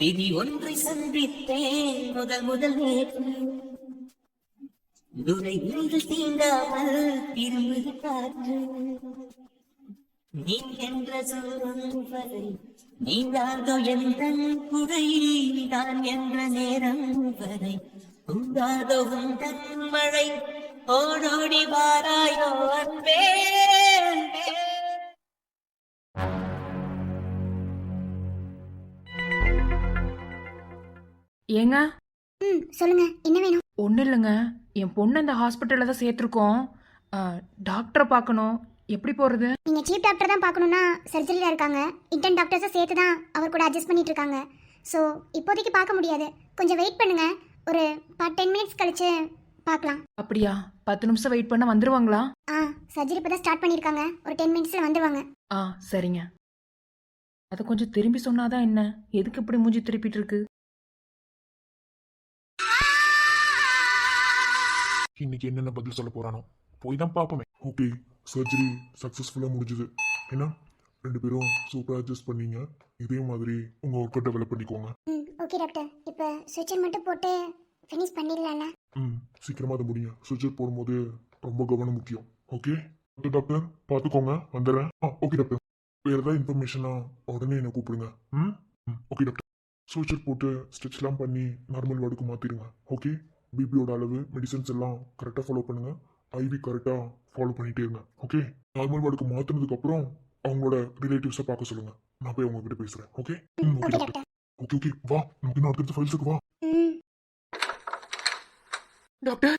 விதி ஒன்றை சந்தித்தேன் முதல் முதல் நேற்று. துரை ஒன்று தீண்டாமல் திரும்புது காற்று. நீ என்ற சொல்லும் வரை நீங்காதோ எந்த குறை. நான் என்ற நேரம் வரை உண்டாதோ உந்தன் மழை. ஓடோடி வாராயோ அன்பே அன்பே. ஏங்க சொல்லுங்க, என்ன வேணும்? ஒன்றும் இல்லைங்க, என் பொண்ணு இந்த ஹாஸ்பிட்டலில் தான் சேர்த்துருக்கோம். டாக்டரை பார்க்கணும். எப்படி போகிறது? நீங்க சீஃப் டாக்டர் தான் பார்க்கணும்னா சர்ஜரியில் இருக்காங்க. இன்டர்ன் டாக்டர்ஸை சேர்த்து தான் அவர் கூட அட்ஜஸ்ட் பண்ணிட்டு இருக்காங்க. ஸோ இப்போதைக்கு பார்க்க முடியாது. கொஞ்சம் வெயிட் பண்ணுங்க. ஒரு 10 மினிட்ஸ் கழிச்சு பார்க்கலாம். அப்படியா? 10 நிமிஷம் வெயிட் பண்ண வந்துருவாங்களா? சர்ஜரி இப்போ தான் ஸ்டார்ட் பண்ணியிருக்காங்க. ஒரு 10 மினிட்ஸில் வந்துடுவாங்க. சரிங்க. அதை கொஞ்சம் திரும்பி சொன்னாதான் என்ன? எதுக்கு இப்படி மூஞ்சி திருப்பிட்டு இருக்கு? இன்னைக்கு என்னென்ன பதில் சொல்ல போறானோ போய் தான் பார்ப்போமே. ஓகே, சர்ஜரி சக்ஸஸ்ஃபுல்லாக முடிஞ்சுது. ஏன்னா 2 பேரும் சூப்பராக அட்ஜஸ்ட் பண்ணீங்க. இதே மாதிரி உங்கள் ஒர்க்கை டெவலப் பண்ணிக்கோங்க. ஓகே டாக்டர், இப்போ சுவிட்சர் மட்டும் போட்டு ஃபினிஷ் பண்ணிடலாம்ல? சீக்கிரமாக அதை முடியுங்க. சுவிட்சர் போடும்போது ரொம்ப கவனம் முக்கியம். ஓகே டாக்டர், பார்த்துக்கோங்க, வந்துடுறேன். ஓகே டாக்டர், வேறு ஏதாவது இன்ஃபர்மேஷனா உடனே என்னை கூப்பிடுங்க. Okay doctor. சுவிட்சர் போட்டு ஸ்டிச்லாம் பண்ணி நார்மல் வார்டுக்கு மாற்றிடுங்க. ஓகே, பிபியோட அளவு மெடிசன்ஸ் எல்லாம் கரெக்டாக ஃபாலோ பண்ணுங்க. ஐவி கரெக்டாக ஃபாலோ பண்ணிட்டே இருங்க. ஓகே, நார்மல் வார்டுக்கு மாற்றினதுக்கு அப்புறம் அவங்களோட ரிலேட்டிவ்ஸை பார்க்க சொல்லுங்க. நான் போய் அவங்க கிட்ட பேசுறேன். Okay okay doctor. ஓகே வா, நமக்கு இன்னும் அடுத்த ஃபைல்ஸுக்கு வா. டாக்டர்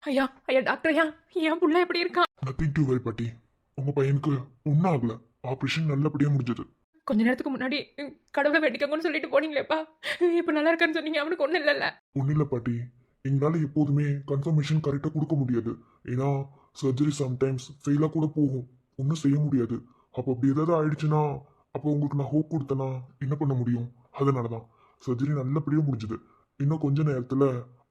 ஐயா, டாக்டர் ஐயா, என் புள்ள எப்படி இருக்கான்? நத்திங் டு வெரி பாட்டி. உங்க பையனுக்கு ஒன்றும் ஆகல. ஆப்ரேஷன் நல்லபடியாக முடிஞ்சது. கொஞ்ச நேரத்துக்கு முன்னாடி கடவுளை வேண்டிக்கோங்கன்னு சொல்லிட்டு போனீங்களேப்பா. இப்போ நல்லா இருக்கான்னு சொன்னீங்க. அவனுக்கு ஒன்றும் இல்லைல்ல? ஒன்றும் இல்லை பாட்டி, எங்களால் எப்போதுமே கன்ஃபர்மேஷன் கரெக்டாக கொடுக்க முடியாது. ஏன்னா சர்ஜரி சம்டைம்ஸ் ஃபெயிலாக கூட போகும். ஒன்றும் செய்ய முடியாது. அப்போ அப்படி ஏதாவது ஆயிடுச்சுன்னா அப்போ உங்களுக்கு நான் ஹோப் கொடுத்தேன்னா என்ன பண்ண முடியும்? அதனால தான் சர்ஜரி நல்லபடியாக முடிஞ்சுது. இன்னும் கொஞ்ச நேரத்தில்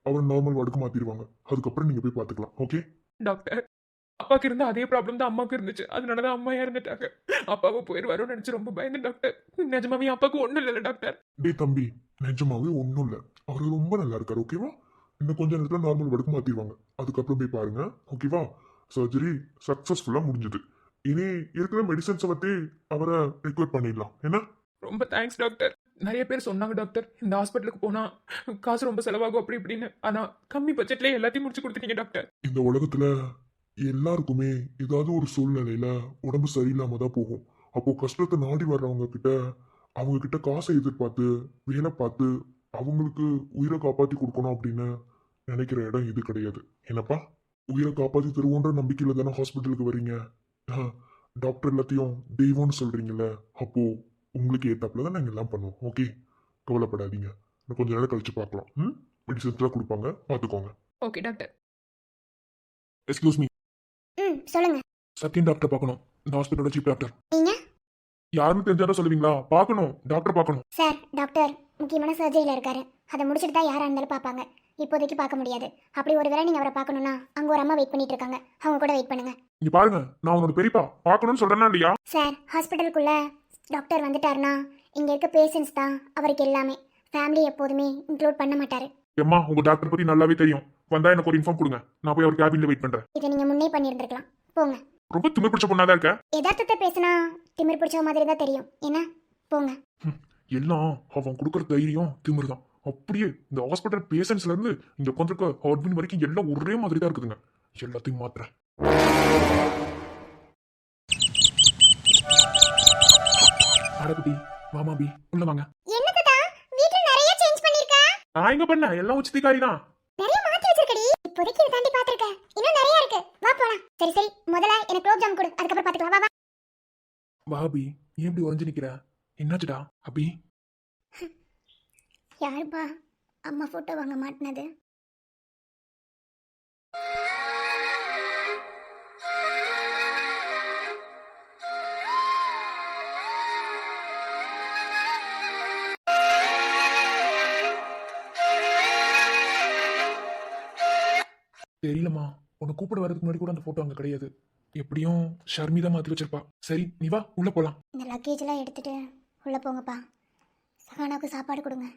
அவன் நார்மல் வார்டுக்கு மாற்றிடுவாங்க. அதுக்கப்புறம் நீங்கள் போய் பார்த்துக்கலாம். ஓகே டாக்டர், அப்பாவுக்கு இருந்த அதே ப்ராப்ளம் தான் அம்மாவுக்கு இருந்துச்சு. அதனால தான் அம்மா இறந்துட்டாங்க. அப்பாவும் போயிடுவாரோன்னு நினச்சி ரொம்ப பயந்து டாக்டர். நிஜமாவே அப்பாவுக்கு ஒன்றும் இல்லை டாக்டர். டே தம்பி, நிஜமாவே ஒன்றும் இல்லை. அவர் ரொம்ப நல்லா இருக்கார். ஓகேவா? இன்னும் கொஞ்ச நேரத்தில் நார்மல் வார்டுக்கு மாற்றிடுவாங்க. அதுக்கப்புறம் போய் பாருங்க. ஓகேவா? சர்ஜரி சக்ஸஸ்ஃபுல்லாக முடிஞ்சது. இனி இருக்கிற மெடிசன்ஸை பற்றி அவரை ரிக்வெஸ்ட் பண்ணிடலாம். என்ன? ரொம்ப தேங்க்ஸ் டாக்டர். நிறைய பேர் சொன்னாங்க டாக்டர், இந்த ஹாஸ்பிட்டலுக்கு போனா காசு ரொம்ப செலவாகும் அப்படி இப்படின்னு. ஆனா கம்மி பட்ஜெட்லேயே எல்லாத்தையும் முடிச்சு கொடுத்துட்டீங்க டாக்டர். இந்த உலகத்துல எல்லாருக்குமே ஏதாவது ஒரு சூழ்நிலையில உடம்பு சரியில்லாம தான் போகும். அப்போ கஷ்டத்தை நாடி வர்றவங்க கிட்ட அவங்க கிட்ட காசை எதிர்பார்த்து வேலை பார்த்து அவங்களுக்கு உயிரை காப்பாற்றி கொடுக்கணும் அப்படின்னு நினைக்கிற இடம் இது கிடையாது. என்னப்பா, உயிரை காப்பாற்றி தருவோன்ற நம்பிக்கையில தானே ஹாஸ்பிட்டலுக்கு வர்றீங்க. டாக்டர் எல்லாத்தையும் தெய்வம்னு சொல்றீங்கல்ல, அப்போ உங்களுக்கு ஏத்தாப்புல தான் நாங்கள் எல்லாம் பண்ணுவோம். ஓகே, கவலைப்படாதீங்க. இன்னும் கொஞ்ச நேரம் கழிச்சு பார்க்கலாம். மெடிசன்ஸ் தான் கொடுப்பாங்க, பார்த்துக்கோங்க. Okay doctor. எக்ஸ்கியூஸ் மீ, சொல்லுங்க. சத்யன் டாக்டர் பார்க்கணும். இந்த ஹாஸ்பிட்டலோட சீஃப் டாக்டர். நீங்க யாருன்னு தெரிஞ்சாதான் சொல்லுவீங்களா? பார்க்கணும், டாக்டர் பார்க்கணும். சார், டாக்டர் முக்கியமான சர்ஜரியில் இருக்காரு. அதை முடிச்சுட்டு தான் யாராக இருந்தாலும் பார்ப்பாங்க. இப்போதைக்கு பார்க்க முடியாது. அப்படி ஒருவேளை நீங்கள் அவரை பார்க்கணுன்னா அங்கே ஒரு அம்மா வெயிட் பண்ணிட்டு இருக்காங்க. அவங்க கூட வெயிட் பண்ணுங்க. இங்க பாருங்க, நான் உன்னோட பெரியப்பா பார்க்கணும்னு சொல்றேன்னா இல்லையா? சார், ஹாஸ்பிட்டலுக்குள்ள டாக்டர் வந்துட்டாருன்னா இங்கே இருக்க பேஷண்ட்ஸ் தான் அவருக்கு எல்லாமே. ஃபேமிலி எப்போதுமே இன்க்ளூட் பண்ண மாட்டாரு. ஏம்மா, உங்க டாக்டர் பத்தி நல்லாவே தெரியும். வந்தா எனக்கு ஒரு இன்ஃபார்ம் கொடுங்க. நான் போய் அவர் கேபின்ல வெயிட் பண்றேன். இதை நீங்கள் முன்னே பண்ணியிருந்திருக்கலாம். போங்க. ரொம்ப திமிர் பிடிச்ச பொண்ணாதான் இருக்க. யதார்த்தத்தை பேசினா திமிர் பிடிச்ச மாதிரி தான் தெரியும். என்ன? போங்க. எல்லாம் அவன் கொடுக்குற தைரியம் திமிர் தான். அப்படியே இந்த ஹாஸ்பிட்டல் பேஷண்ட்ஸ்ல இருந்து இங்க உட்காந்துருக்க அட்மின் வரைக்கும் எல்லாம் ஒரே மாதிரி தான் இருக்குதுங்க. எல்லாத்தையும் மாத்துறேன். அடகுட்டி, மாமாபி, உள்ள வாங்க. என்னதுடா, வீட்ல நிறைய சேஞ்ச் பண்ணிருக்க? நான் எங்க பண்ண, எல்லாம் உச்சிதிகாரி தான். நிறைய மாத்தி வச்சிருக்கடி. இப்போதைக்கு இத தாண்டி பாத்துர்க்க. இன்னும் நிறைய இருக்கு. வா போலாம். சரி, முதல்ல எனக்கு குலோப் ஜாம் கொடு. அதுக்கு அப்புறம் பாத்துக்கலாம். வா. வாபி, ஏன் இப்படி உறைஞ்சு நிக்கிற? என்னாச்சுடா அபி? யாருப்பா அம்மா போட்டோ வாங்க மாட்டினது? தெரியலம்மா, உன்னை கூப்பிட வரதுக்கு முன்னாடி கூட அந்த போட்டோ அங்க கிடையாது. எப்படியும் ஷர்மிதா மாத்தி வச்சிருப்பா. சரி, நீ வா, உள்ள போலாம். இந்த லக்கேஜ் எல்லாம் எடுத்துட்டு உள்ள போங்கப்பா. சகானாவுக்கு சாப்பாடு கொடுங்க.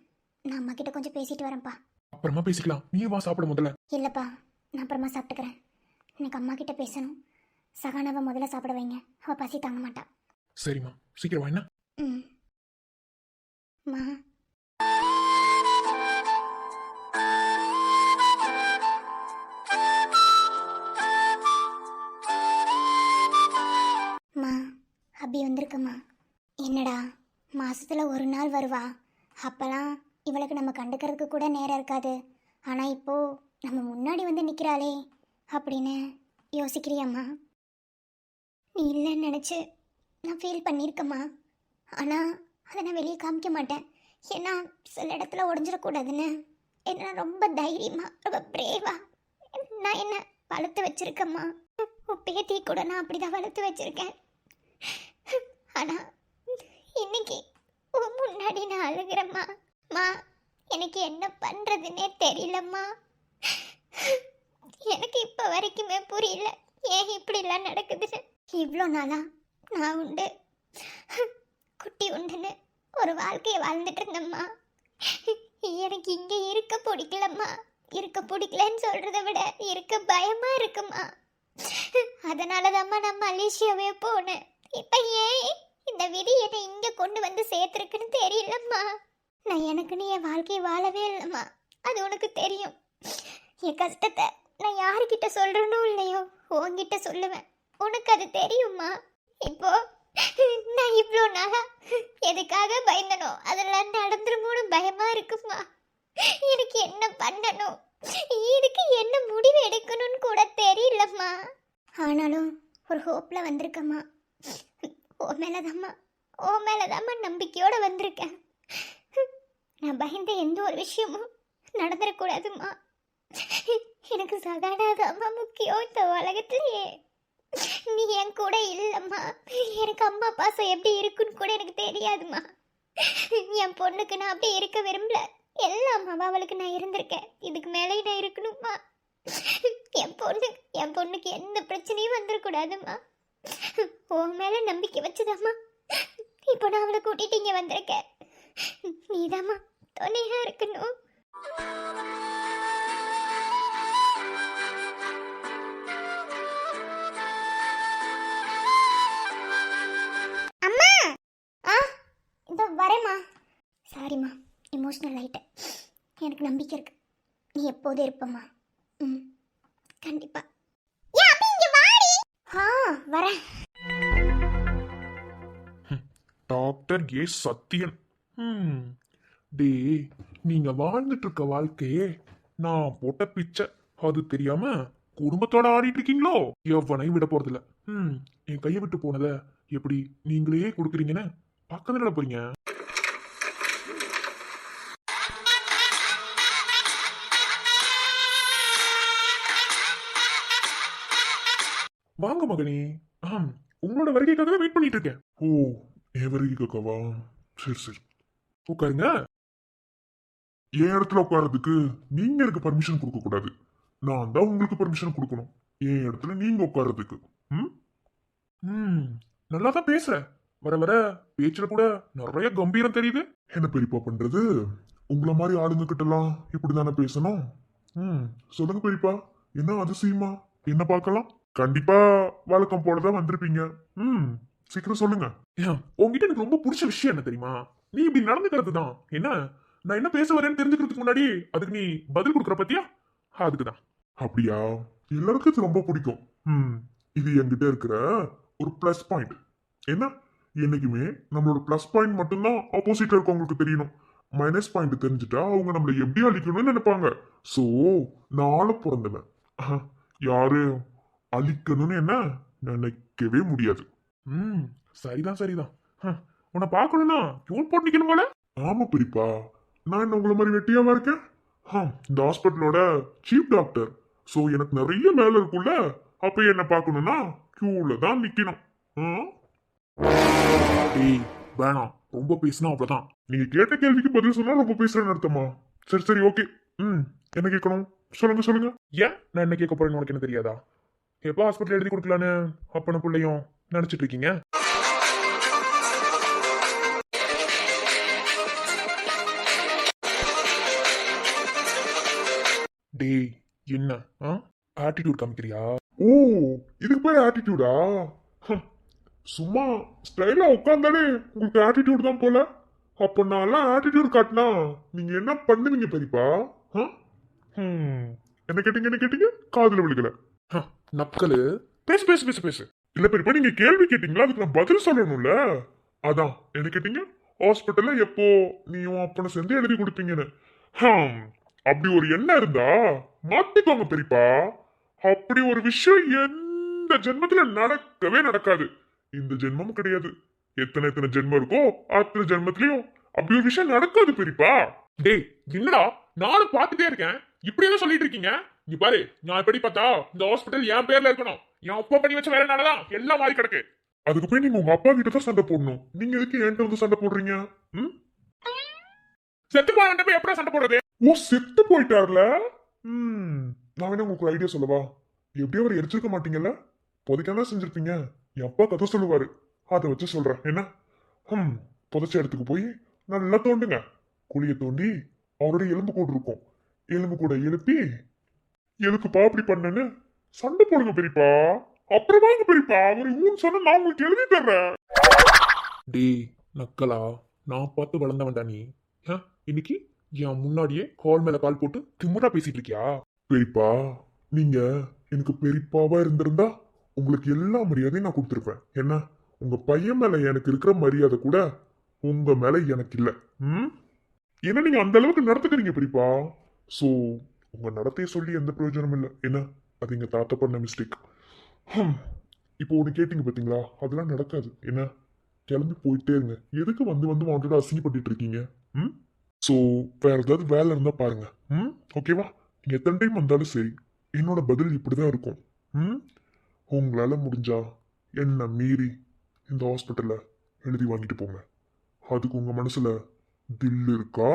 நான் அம்மா கிட்ட கொஞ்சம் பேசிட்டு வரேன்ப்பா. அப்புறமா பேசிக்கலாம், நீ வா சாப்பிட முதல்ல. இல்லைப்பா, நான் அப்புறமா சாப்பிட்டுக்கிறேன். எனக்கு அம்மா கிட்ட பேசணும். சகானாவை முதல்ல சாப்பிட வைங்க, அவள் பசி தாங்க மாட்டா. சரிம்மா, சீக்கிரம் வா என்ன. ம். மா. மா, அபி வந்திருக்கம்மா. என்னடா, மாசத்துல ஒரு நாள் வருவா. அப்பெல்லாம் இவளுக்கு நம்ம கண்டுக்கிறதுக்கு கூட நேரம் இருக்காது. ஆனா இப்போ நம்ம முன்னாடி வந்து நிக்கிறாளே அப்படின்னு யோசிக்கிறியாம்மா? நீ இல்லைன்னு நினைச்சு நான் ஃபீல் பண்ணியிருக்கம்மா. ஆனால் அதை நான் வெளியே காமிக்க மாட்டேன். ஏன்னா சில இடத்துல உடஞ்சிடக்கூடாதுன்னு என்ன ரொம்ப தைரியமாக ரொம்ப பிரேவா நான் என்ன வளர்த்து வச்சிருக்கேம்மா. உன் பேத்தி கூட நான் அப்படி தான் வளர்த்து வச்சிருக்கேன். ஆனால் இன்னைக்கு உன் முன்னாடி நான் அழுகிறேம்மா. மா, எனக்கு என்ன பண்ணுறதுன்னே தெரியலம்மா. எனக்கு இப்போ வரைக்குமே புரியல ஏன் இப்படிலாம் நடக்குதுன்னு. இவ்வளோ நாளா நான் உண்டு குட்டி உண்டுன்னு ஒரு வாழ்க்கையை வாழ்ந்துட்டு இருந்தம்மா. எனக்கு இங்கே இருக்க பிடிக்கலம்மா. இருக்க பிடிக்கலன்னு சொல்கிறத விட இருக்க பயமாக இருக்குமா. அதனால தான்மா நான் மலேசியாவே போனேன். இப்போ ஏன் இந்த விதி என்னை இங்கே கொண்டு வந்து சேர்த்துருக்குன்னு தெரியலம்மா. நான் எனக்குன்னு என் வாழ்க்கையை வாழவே இல்லைம்மா. அது உனக்கு தெரியும். என் கஷ்டத்தை நான் யாருக்கிட்ட சொல்கிறேனோ இல்லையோ உன்கிட்ட சொல்லுவேன். உனக்கு அது தெரியுமா? இப்போ நான் இவ்வளோ நாளா எதுக்காக பயந்தனோ அதெல்லாம் நடந்துருமோன்னு பயமா இருக்குமா. எனக்கு என்ன பண்ணணும், இதுக்கு என்ன முடிவு எடுக்கணும்னு கூட தெரியலம்மா. ஆனாலும் ஒரு ஹோப்பில் வந்திருக்கம்மா. ஓ மேலதாம்மா நம்பிக்கையோட வந்திருக்கேன். நான் பயந்த எந்த ஒரு விஷயமும் நடந்துடக்கூடாதும்மா. எனக்கு சகானாதாம்மா முக்கியம் இந்த உலகத்திலேயே. நீ என் கூட இல்லைம்மா. எனக்கு அம்மா பாசம் எப்படி இருக்குன்னு கூட எனக்கு தெரியாதும்மா. என் பொண்ணுக்கு நான் அப்படியே இருக்க விரும்பல. எல்லா அம்மாவா அவளுக்கு நான் இருந்திருக்கேன். இதுக்கு மேலே நான் இருக்கணும்மா. என் பொண்ணுக்கு எந்த பிரச்சனையும் வந்துடக்கூடாதும்மா. உன் மேல நம்பிக்கை வச்சுதாம்மா இப்போ நான் அவளை கூட்டிட்டு இங்க வந்திருக்கேன். நீதாம்மா துணையா இருக்கணும். வரேம்மா. சாரிம்மா, எமோஷ்னல் ஆகிட்டேன். எனக்கு நம்பிக்கை இருக்கு, நீ எப்போதும் இருப்பம்மா. ம், கண்டிப்பா. வரேன். Doctor A Sathiyan. டே, நீங்க வாழ்ந்துட்டு இருக்க வாழ்க்கையே நான் போட்ட பிச்சை. அது தெரியாம குடும்பத்தோட ஆடிட்டு இருக்கீங்களோ? எவனை விட போறதில்ல. என் கையை விட்டு போனத எப்படி நீங்களே கொடுக்குறீங்கன்னு பக்கத்துல போறீங்க. வாங்க மகனே. உங்களோட வருகைக்காக வெயிட் பண்ணிட்டு இருக்கேன். ஓ, என் வருகைக்காகவா? சரி சரி, உட்காருங்க. என் இடத்துல உட்கார்றதுக்கு நீங்க எனக்கு பர்மிஷன் கொடுக்க கூடாது. நான் தான் உங்களுக்கு பர்மிஷன் கொடுக்கணும் என் இடத்துல நீங்க உட்கார்றதுக்கு. நல்லா தான் பேசுற. வர வர பேச்சுல கூட நிறைய கம்பீரம் தெரியுது. என்ன பெரியப்பா பண்றது, உங்களை மாதிரி ஆளுங்க கிட்ட எல்லாம் இப்படிதானே பேசணும். சொல்லுங்க பெரியப்பா, என்ன அதிசயமா என்ன பார்க்கலாம்? கண்டிப்பா வழக்கம் போலதான் வந்திருப்பீங்க. சீக்கிரம் சொல்லுங்க. உங்ககிட்ட எனக்கு ரொம்ப பிடிச்ச விஷயம் என்ன தெரியுமா? நீ இப்படி நடந்துக்கிறது தான். என்ன, நான் என்ன பேச வரேன்னு தெரிஞ்சுக்கிறதுக்கு முன்னாடி அதுக்கு நீ பதில் கொடுக்குற பத்தியா? அதுக்குதான். அப்படியா? எல்லாருக்கும் இது ரொம்ப பிடிக்கும். இது என்கிட்ட இருக்கிற ஒரு பிளஸ் பாயிண்ட். என்ன, என்னைக்குமே நம்மளோட பிளஸ் பாயிண்ட் மட்டும்தான் ஆப்போசிட்ல இருக்கவங்களுக்கு தெரியணும். மைனஸ் பாயிண்ட் தெரிஞ்சுட்டா அவங்க நம்மளை எப்படி அழிக்கணும்னு நினைப்பாங்க. சோ நாளை பிறந்தவன் யாரு அழிக்கணும்னு என்ன நினைக்கவே முடியாது. சரிதான் சரிதான். உன்னை பார்க்கணும்னா கியூன் போட்டு நிக்கணும் போல. ஆமா பெரியப்பா, நான் என்ன உங்களை மாதிரி வெட்டியாவா இருக்கேன்? இந்த ஹாஸ்பிட்டலோட சீஃப் டாக்டர். சோ எனக்கு நிறைய வேலை இருக்குல்ல. அப்ப என்ன பார்க்கணும்னா கியூல தான் நிக்கணும். ஏய் வேணாம், ரொம்ப பேசினா அவ்வளவுதான். நீங்க கேட்ட கேள்விக்கு பதில் சொன்னா ரொம்ப பேசுறேன்னு அர்த்தமா? சரி சரி ஓகே. என்ன கேட்கணும் சொல்லுங்க சொல்லுங்க. ஏன் நான் என்ன கேட்க போறேன்னு உனக்கு என்ன தெரியாதா? எப்போ ஹாஸ்பிட்டல் எழுதி கொடுக்கலான்னு அப்பன பிள்ளையும் நினைச்சிட்டு இருக்கீங்க? டேய் என்ன ஆட்டிடியூட் காமிக்கிறியா? ஓ இதுக்கு பேர் ஆட்டிடியூடா? சும்மா ஸ்டைலா உட்காந்தாலே உங்களுக்கு ஆட்டிடியூட் தான் போல. அப்ப நான்லாம் ஆட்டிடியூட் காட்டினா நீங்க என்ன பண்ணுவீங்க பெரியப்பா? என்ன கேட்டீங்க காதுல விழுகல. நக்கலு பேசு பேசு பேசு பேசு. இல்ல பெரியப்பா நீங்க கேள்வி கேட்டீங்களா, அதுக்கு நான் பதில் சொல்லணும்ல. அதான் என்ன கேட்டீங்க, ஹாஸ்பிட்டல்ல எப்போ நீயும் அப்பனை சேர்ந்து எழுதி கொடுப்பீங்கன்னு. அப்படி ஒரு எண்ணம் இருந்தா மாத்திக்கோங்க பெரியப்பா. அப்படி ஒரு விஷயம் எந்த ஜென்மத்துல நடக்கவே நடக்காது. இந்த ஜென்மமும் கிடையாது, எத்தனை ஜென்மம் இருக்கோ அத்தனை ஜென்மத்திலயும் அப்படி ஒரு விஷயம் நடக்காது பெரியப்பா. டேய் என்னடா நானும் பார்த்துட்டே இருக்கேன், இப்படியே சொல்லிட்டு இருக்கீங்க. இங்க பாரு, நான் எப்படி பார்த்தா இந்த ஹாஸ்பிட்டல் என் பேர்ல இருக்கணும். என் அப்பா பண்ணி வச்ச வேலைனாலதான் எல்லாம் மாறி கிடக்கு. அதுக்கு போய் நீங்க உங்க அப்பா கிட்ட தான் சண்டை போடணும். நீங்க எதுக்கு என்கிட்ட வந்து சண்டை போடுறீங்க? செத்து போய் போய் எப்படா சண்டை போடுறது? ஓ செத்து போயிட்டார்ல. நான் வேணா உங்களுக்கு ஐடியா சொல்லவா? எப்படியும் அவர் எரிச்சிருக்க மாட்டீங்கல்ல, புதைக்காம செஞ்சிருப்பீங்க. என் அப்பா கதை சொல்லுவாரு, அதை வச்சு சொல்றேன் என்ன. புதைச்ச இடத்துக்கு போய் நல்லா தோண்டுங்க. குழியை தோண்டி அவருடைய எலும்பு கூடு இருக்கும், எலும்பு கூட எழுப்பி எதுக்குப்பா அப்படி பண்ணேன்னு சண்டை போடுங்க பெரியப்பா. அப்புறம் வாங்க பெரியப்பா, அவர் ஊன்னு சொன்னா நான் உங்களுக்கு எழுதி தர்றேன். டேய் நக்கலா, நான் பார்த்து வளர்ந்த வேண்டாம் நீ. இன்னைக்கு என் முன்னாடியே கால் மேல கால் போட்டு திமுறா பேசிட்டு இருக்கியா? பெரியப்பா நீங்க எனக்கு பெரியப்பாவா இருந்திருந்தா உங்களுக்கு எல்லா மரியாதையும் நான் கொடுத்துருப்பேன். என்ன உங்க பையன் மேல எனக்கு இருக்கிற மரியாதை கூட உங்க மேல எனக்கு இல்ல. ஏன்னா நீங்க அந்த அளவுக்கு நடத்துக்கிறீங்க பெரியப்பா. சோ உங்க நடத்தைய சொல்லி எந்த பிரயோஜனமும் இல்லை. என்ன அது எங்க தாத்தா பண்ண மிஸ்டேக். இப்போ ஒண்ணு கேட்டீங்க பாத்தீங்களா, அதெல்லாம் நடக்காது. என்ன கிளம்பி போயிட்டே இருங்க. எதுக்கு வந்து வாண்டோட அசிங்கப்பட்டு இருக்கீங்க? சோ வேற ஏதாவது வேலை இருந்தா பாருங்க. ஓகேவா? நீங்க எத்தனை டைம் வந்தாலும் சரி என்னோட பதில் இப்படிதான் இருக்கும். உங்களால முடிஞ்சா என்ன மீறி இந்த ஹாஸ்பிட்டல்ல எழுதி வாங்கிட்டு போங்க. அதுக்கு உங்க மனசுல தில் இருக்கா?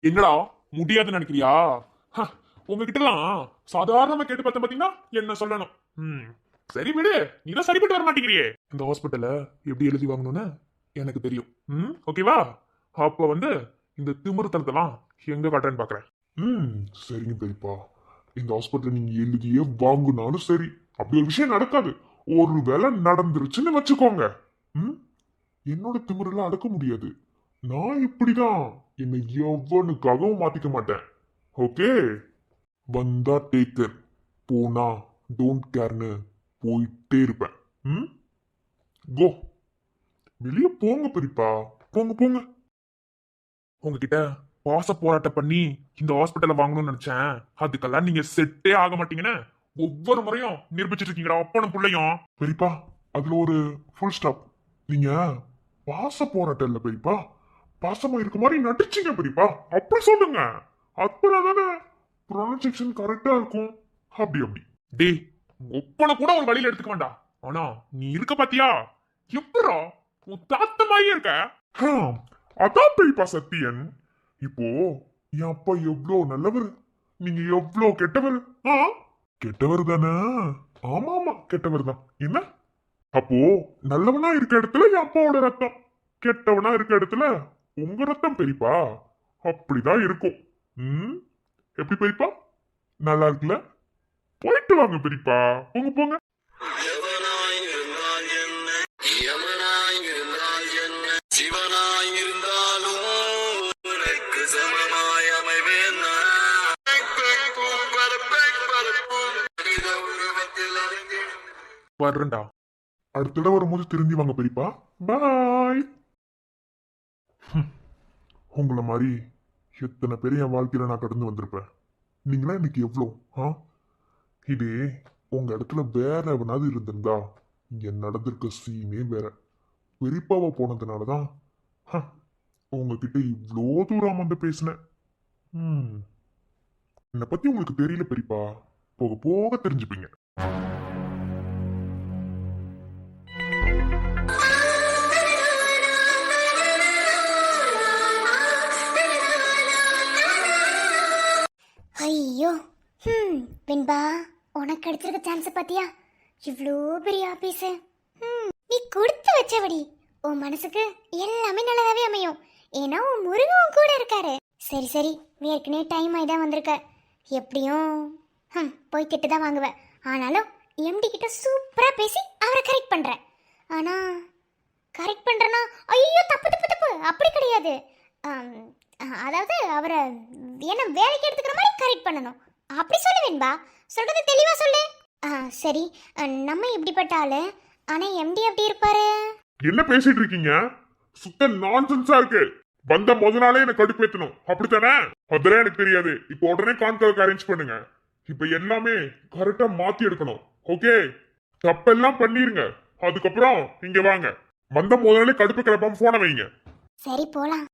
என்னடா முடியாதுன்னு நினைக்கிறியா? உங்ககிட்டலாம் சாதாரணமா கேட்டு பார்த்தேன் பாத்தீங்கன்னா என்ன சொல்லணும். சரி விடு, நீதான் சரிப்பட்டு வர மாட்டேங்கிறியே. இந்த ஹாஸ்பிட்டல்ல எப்படி எழுதி வாங்கணும்னு எனக்கு தெரியும். ஓகேவா? அப்ப இந்த திமிருத்தனத்தெல்லாம் எங்க காட்டுறேன்னு பாக்குறேன். சரிங்க பெரியப்பா, இந்த ஹாஸ்பிட்டல் நீங்க எழுதியே வாங்குனாலும் சரி அப்படி ஒரு விஷயம் நடக்காது. ஒரு வேலை நடந்துருச்சுன்னு வச்சுக்கோங்க, என்னோட திமிரெல்லாம் அடக்க முடியாது. நான் இப்படிதான், என்னை எவனுக்காகவும் மாத்திக்க மாட்டேன். ஓகே? வந்தா டேக்கர், போனா டோன்ட் கேர்னு போயிட்டே இருப்பேன். கோ, வெளியே போங்க பெரியப்பா, போங்க போங்க. உங்ககிட்ட பாச போராட்டம் பண்ணி இந்த ஹாஸ்பிட்டலை வாங்கணும்னு நினைச்சேன். அதுக்கெல்லாம் நீங்க செட்டே ஆக மாட்டீங்கன்னு ஒவ்வொரு முறையும் நிரூபிச்சிட்டு இருக்கீங்களா அப்பனும் பிள்ளையும். பெரியப்பா அதுல ஒரு ஃபுல் ஸ்டாப். நீங்க பாச போராட்டம் இல்ல பெரியப்பா, பாசமா இருக்க மாதிரி நடிச்சீங்க பெரியப்பா. அப்படி சொல்லுங்க, அப்பதானே ப்ரொனன்சியேஷன் கரெக்டா இருக்கும். அப்படி அப்படி டே ஒப்பனை கூட ஒரு வழியில எடுத்துக்க வேண்டாம். ஆனா நீ இருக்க பாத்தியா எப்படா உன் தாத்த மாதிரியே இருக்க. அதான் பெரியப்பா சத்தியன். இப்போ என் அப்பா எவ்வளவு நல்லவர், நீங்க எவ்வளவு கெட்டவர். கெட்டவர் தானே? ஆமா ஆமா கெட்டவர் தான். என்ன அப்போ நல்லவனா இருக்க இடத்துல என் அப்பாவோட ரத்தம், கெட்டவனா இருக்க இடத்துல உங்க ரத்தம் பெரியப்பா. அப்படிதான் இருக்கும். எப்படி பெரியப்பா? நல்லா இருக்குல்ல? போயிட்டு வாங்க பெரியப்பா, போங்க போங்க. வர்றேன்டா. அடுத்த தடவை வரும்போது திரும்பி வாங்க பெரியப்பா. பாய். உங்களை மாதிரி எத்தனை பேர் என் வாழ்க்கையில நான் கடந்து வந்திருப்பேன். நீங்களா எனக்கு எவ்வளோ. இதே உங்க இடத்துல வேற எவனாவது இருந்திருந்தா இங்க நடந்திருக்க சீனே வேற. பெரியப்பாவை போனதுனாலதான் உங்ககிட்ட இவ்வளோ தூரம் வந்து பேசினேன். என்னை பத்தி உங்களுக்கு தெரியல பெரியப்பா, போக போக தெரிஞ்சுப்பீங்க. ஐயோ வெண்பா, உனக்கு கிடைச்சிருக்க சான்ஸ் பாத்தியா? இவ்வளோ பெரிய ஆபீஸ். நீ கொடுத்து வச்சபடி உன் மனசுக்கு எல்லாமே நல்லதாவே அமையும். ஏன்னா உன் முருகன் கூட இருக்காரு. சரி சரி, ஏற்கனவே டைம் ஆகி தான் வந்திருக்க. எப்படியும் போய் திட்டு தான் வாங்குவேன். ஆனாலும் எம்டி கிட்ட சூப்பராக பேசி அவரை கரெக்ட் பண்ணுறேன். ஆனால் கரெக்ட் பண்ணுறேன்னா ஐயோ தப்பு தப்பு தப்பு அப்படி கிடையாது. அதாவது அவரை என்ன வேலைக்கு எடுத்துக்கிற மாதிரி கரெக்ட் பண்ணணும். அப்படி சொல்லுவேன்பா, சொல்கிறது தெளிவாக சொல்லு. சரி, நம்ம இப்படிப்பட்ட ஆளு, ஆனால் எம்டி எப்படி இருப்பாரு? என்ன பேசிட்டு இருக்கீங்க? சுத்த நான்சென்ஸா இருக்கு. வந்த முத நாளே எனக்கு கடுப்பேத்தணும் அப்படித்தானே? அதெல்லாம் எனக்கு தெரியாது. இப்போ உடனே கான்காலுக்கு அரேஞ்ச் பண்ணுங்க. இப்ப எல்லாமே கரெக்டா மாத்தி எடுக்கணும். ஓகே, தப்பெல்லாம் பண்ணிருங்க. அதுக்கப்புறம் இங்க வாங்க. வந்த முத நாளே கடுப்பு கிளப்பாம போன வைங்க. சரி போலாம்.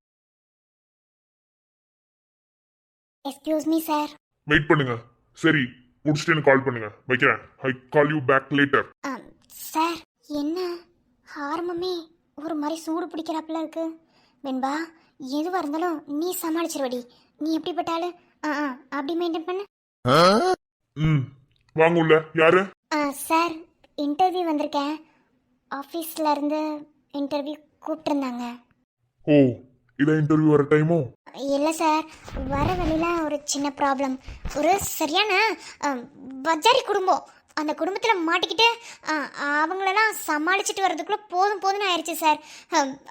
Excuse me sir. வெயிட் பண்ணுங்க. சரி, முடிச்சுட்டு எனக்கு கால் பண்ணுங்க. வைக்கிறேன். I call you back later. Sir, என்ன ஹார்மமே ஒரு மாதிரி சூடு பிடிக்கிறாப்புல இருக்கு. வெண்பா, எதுவாக இருந்தாலும் நீ சமாளிச்சிருவடி. நீ எப்படிப்பட்ட ஆளு? அப்படி மெயின்டைன் பண்ணு. வாங்க உள்ள. யாரு? சார், இன்டர்வியூ வந்திருக்கேன். ஆஃபீஸில் இருந்து இன்டர்வியூ கூப்பிட்டுருந்தாங்க. ஓ, இதான் இன்டர்வியூ வர டைமோ? இல்லை சார், வர வழியில் ஒரு சின்ன ப்ராப்ளம். ஒரு சரியான பஜாரி குடும்பம். அந்த குடும்பத்தில் மாட்டிக்கிட்டு அவங்களெல்லாம் சமாளிச்சுட்டு வர்றதுக்குள்ளே போதும் போதும்னு ஆயிடுச்சு சார்.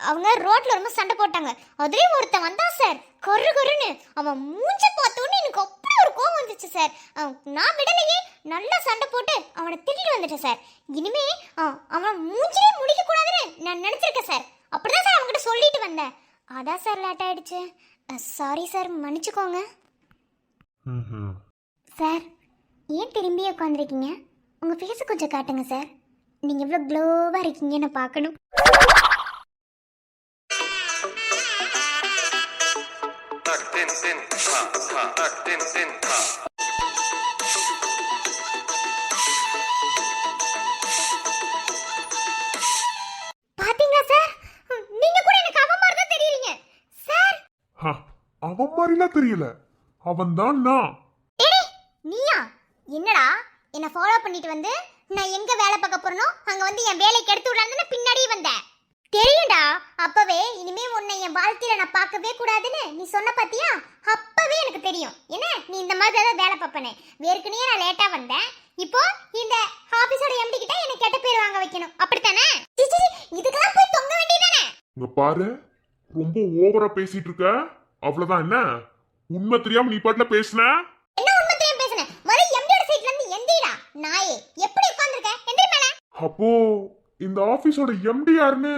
அவங்க ரோட்டில் ரொம்ப சண்டை போட்டாங்க. அதுலேயும் ஒருத்தன் வந்தான் சார், கொருன்னு. அவன் மூஞ்ச பார்த்தோன்னு எனக்கு அப்படி ஒரு கோவம் வந்துச்சு சார். நான் விடலையே, நல்லா சண்டை போட்டு அவனை திட்டிட்டு வந்துட்டேன் சார். இனிமே அவனை மூஞ்சிலே முடிக்கக்கூடாதுன்னு நான் நினச்சிருக்கேன் சார். அப்படிதான் சார் அவங்ககிட்ட சொல்லிட்டு வந்தேன். அதான் சார் லேட் ஆயிடுச்சு. சாரி சார், மன்னிச்சுக்கோங்க. சார், ஏன் திரும்பி உட்காந்துருக்கீங்க? உங்கள் ஃபேஸை கொஞ்சம் காட்டுங்க சார். நீங்கள் எவ்வளோ க்ளோவாக இருக்கீங்கன்னு பார்க்கணும். பாத்தீங்களா சார், நீங்க கூட எனக்கு அவன் மாதிரி தான் தெரியுறீங்க சார். அவன் மாதிரிலாம் தெரியல, அவன் தான் நான். நீயா? என்னடா என்ன ஃபாலோ பண்ணிட்டு வந்து நான் எங்க வேலை பார்க்க போறனோ அங்க வந்து என் வேலைக்கு எடுத்து விடலான்னு பின்னாடியே வந்தேன். தெரியும்டா, அப்பவே இனிமே உன்னை என் வாழ்க்கையில நான் பார்க்கவே கூடாதுன்னு நீ சொன்ன பாத்தியா? அப்பவே எனக்கு தெரியும். என்ன நீ இந்த மாதிரி ஏதாவது வேலை பார்ப்பனே. ஏற்கனவே நான் லேட்டா வந்தேன். இப்போ இந்த ஆபீஸோட எம்டி கிட்ட எனக்கு கெட்ட பேர் வாங்க வைக்கணும், அப்படித்தானே? இதுக்கெல்லாம் போய் தொங்க வேண்டியதானே? இங்க பாரு, ரொம்ப ஓவரா பேசிட்டு இருக்க. அவ்வளவுதான். என்ன உண்மை தெரியாம நீ பாட்டுல பேசுன? என்ன உண்மை தெரியாம பேசுன? வர எம்டியோட சைடுல இருந்து எந்திரா நாயே, எப்படி உட்கார்ந்திருக்க? எந்திர மேல. அப்போ இந்த ஆபீஸோட எம்டி யாருன்னு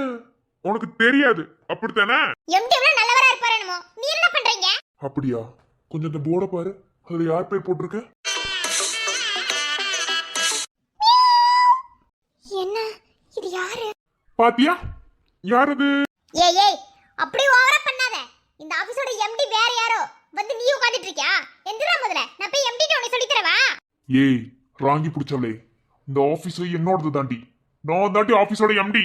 உனக்கு தெரியாது, அப்படித்தானே? எம்டி எவ்வளவு நல்லவரா இருப்பாரு என்னமோ. நீ என்ன பண்றீங்க? அப்படியா? கொஞ்சம் இந்த போர்டை பாரு, அதுல யார் பேர் போட்டிருக்கு? என்ன இது? யாரு? பாத்தியா? யார் அது? ஏய், அப்படி ஓவரா பண்ணாத. இந்த ஆபீஸோட எம்டி வேற யாரோ வந்து நீ உட்கார்ந்துட்டு இருக்கியா? எந்திரா முதல்ல. நான் போய் எம்டி கிட்ட உன்னை சொல்லி தரவா? ஏய் ராங்கி பிடிச்சவளே, இந்த ஆபீஸ் என்னோடது தாண்டி. நான் தாண்டி ஆபீஸோட எம்டி.